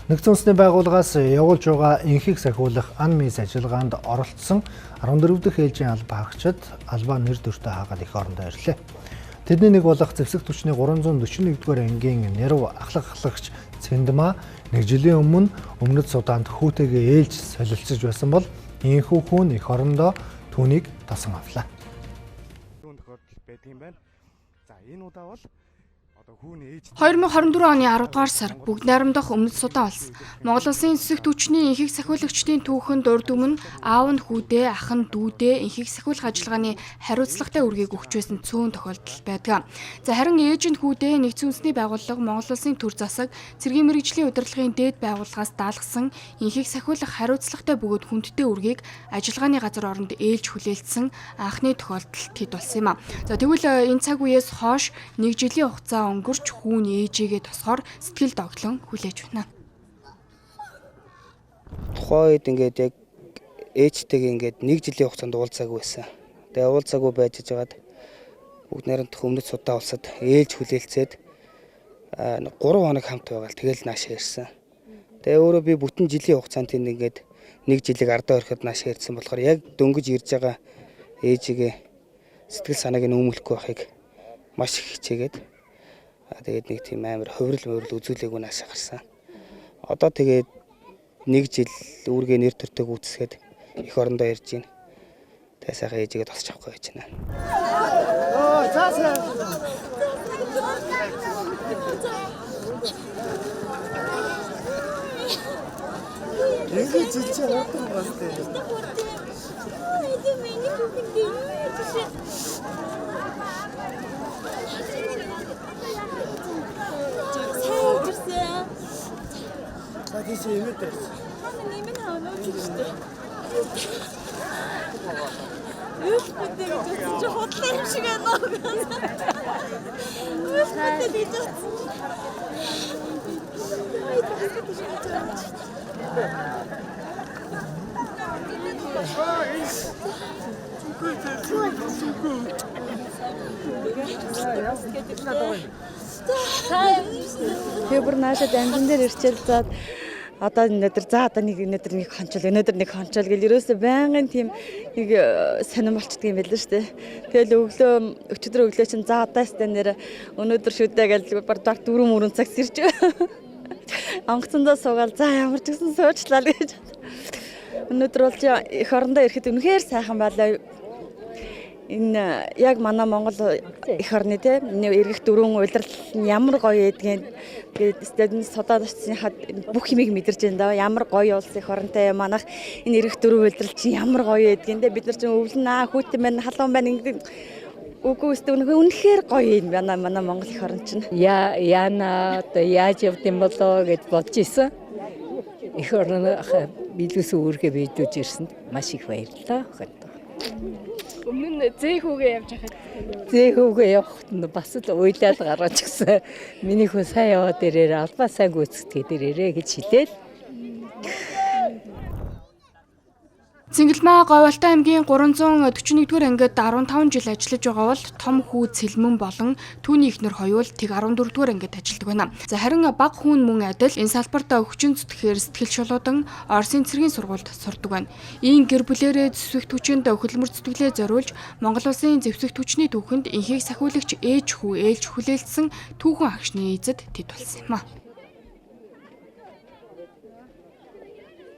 Нэгдсэн үндэсний байгууллагаас явуулж байгаа энхийг сахиулах ан-мис ажиллагаанд оролцсон 14 дахь ээлжийн албан хаагчид албаа нэр дөөртөө хаагаад их орондоо ирлээ. Тэдний нэг болох зэвсэг түвшний 341-р ангийн нэрв ахлагч Цэндмаа нэг жилийн өмнө Өмнөд Судаанд хүүтэйгээ ээлж солилцож байсан бол энхүү хүн их орондоо түүнийг тасан авлаа. Түүн тохиолдол байдаг юм байна. За энэ удаа бол 2024 оны 10 дугаар сар бүгд найрамдах Өмнөд Судан улс Монгол улсын зэвсэг түвшний энхийг сахиулагчдын түүхэнд урд өмнө аав нь хүүдээ, ах нь дүүдээ энхийг сахиулах ажиллагааны хариуцлагатай үргийг өгч байсан цөөн тохиолдол байдаг. За харин ээж нь хүүдээ Нэгдсэн үндэсний байгууллага Монгол улсын төр засаг цэргийн мэргэжлийн удирдлагын дээд байгууллагаас даалгасан энхийг сахиулах хариуцлагатай бөгөөд хүндтэй үргийг ажиллагааны газар оронд ээлж хүлээлтсэн анхны тохиолдол тэд болсон юм а. За тэгвэл энэ цаг үеэс хойш нэг жилийн хугацаа өнгөрч хүүн ээжигээ тосгоор сэтгэл догтлон хүлээж байна. Тухайн үед ингээд яг ээжтэйгээ ингээд нэг жилийн хугацаанд уулзаагүй байсан. Тэгээ уулзаагүй байж жагаад бүгд найрамдах Өмнөд Судан улсад ээлж хүлээлцээд 3 хоног хамт байгаад тэгэл наашаа ирсэн. Тэгээ өөрөө би бүтэн жилийн хугацаанд ингээд нэг жилиг ардаа ороход наашаа ирсэн болохоор яг дөнгөж ирж байгаа ээжигээ сэтгэл санааг нь өмөлөхгүй байхыг маш их хичээгээд тэгээд нэг тийм амар хувирал үзүүлээгүй наашаа гарсан. Одоо тэгээд нэг жил үүргээ нэр төртөг үүсгээд их орондоо ирж байна. Тэгээ сайхан ээжигээ тосч авах гэж байна. Оо цаасаа. Энийг чи хурдан бастай. Хадис имэтэй. Нэмэн хаваач шүү. Үстэй гэж хотлоо юм шиг байна. Үстэй гэж. Тэгээ бүр наашаа дамжин дээр ирчээл заад одоо өнөөдөр нэг хончол гэл ерөөсөө байнгын тийм нэг сонирн болчдөг юм байл л шүү дээ. Тэгэл өчигдөр чинь за одоостай нэр өнөөдөр шүдэ гэл баг 4 цагт ирж онгоцондоо суугаал за ямар ч гэсэн суучлаа л гэж. Өнөөдөр бол их орондоо ирэхэд үнэхээр сайхан байлаа. Энэ яг манай Монгол их орны те эргэх дөрвөн улирал ямар гоё эдгээр тэгээд Судан очсон бүх юмыг мэдэрч байна да. Ямар гоё улс их оронтой манайх энэ эргэх дөрвөн улирал чи ямар гоё эдгээр бид нар чинь өвлнаа хүүтэн байна халуун байна ингээд үгүй өстө үнэхээр гоё юм байна манай Монгол их орон чинь. Яана одоо яаж явдсан болоо гэж бодож исэн. Их орон билүүс үүргээ бийдүүлж ирсэн маш их баярлалаа. Өмнө нь зэхүүгээ явж хахад зэхүүгээ явахт нь бас л уйлаад гараад гисэн. Миний хүн сайн яваад ирээрээ албаа сайн гүйцэтгэхэд ирээрээ гэж хэлээд. Цэнгэлмаа Говьалтай аймгийн 341-р ангид 15 жил ажиллаж байгаа бол том хүү Цэлмэн болон түүний эхнэр хоёул тэг 14-р ангид ажилладаг байна. За харин бага хүн мөн адил энэ салбарт өвчин зүтгэхээр сэтгэл шулуудан Оросын цэргийн сургуульд сурдаг байна. Ийм гэр бүлэрээ зэвсэг түвшинд хөдөлмөр зүтгэлээ зориулж Монгол улсын зэвсэг түвшний түүхэнд энхийг сахиулагч ээлж хүлээлтсэн түүхэн агшны эзэд тэд болсон юм а.